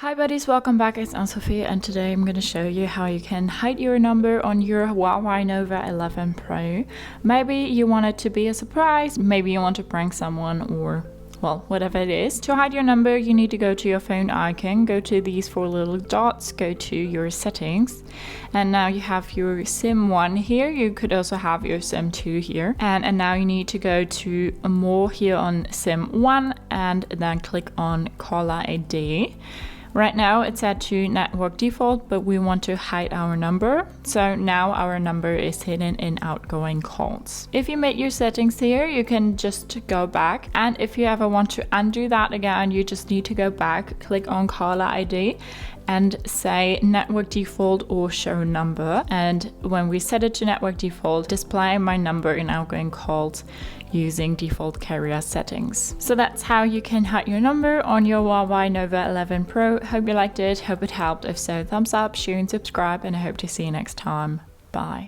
Hi buddies, welcome back. It's Anne-Sophie and today I'm going to show you how you can hide your number on your Huawei Nova 11 Pro. Maybe you want it to be a surprise, maybe you want to prank someone, or well, whatever it is. To hide your number, you need to go to your phone icon, go to these four little dots, go to your settings, and now you have your SIM 1 here. You could also have your SIM 2 here, and now you need to go to more here on SIM 1 and then click on caller ID. Right now it's set to network default, but we want to hide our number. So now our number is hidden in outgoing calls. If you made your settings here, you can just go back. And if you ever want to undo that again, you just need to go back, click on caller ID and say network default or show number. And when we set it to network default, display my number in outgoing calls using default carrier settings. So that's how you can hide your number on your Huawei Nova 11 Pro. Hope you liked it, hope it helped. If so, thumbs up, share and subscribe, and I hope to see you next time. Bye.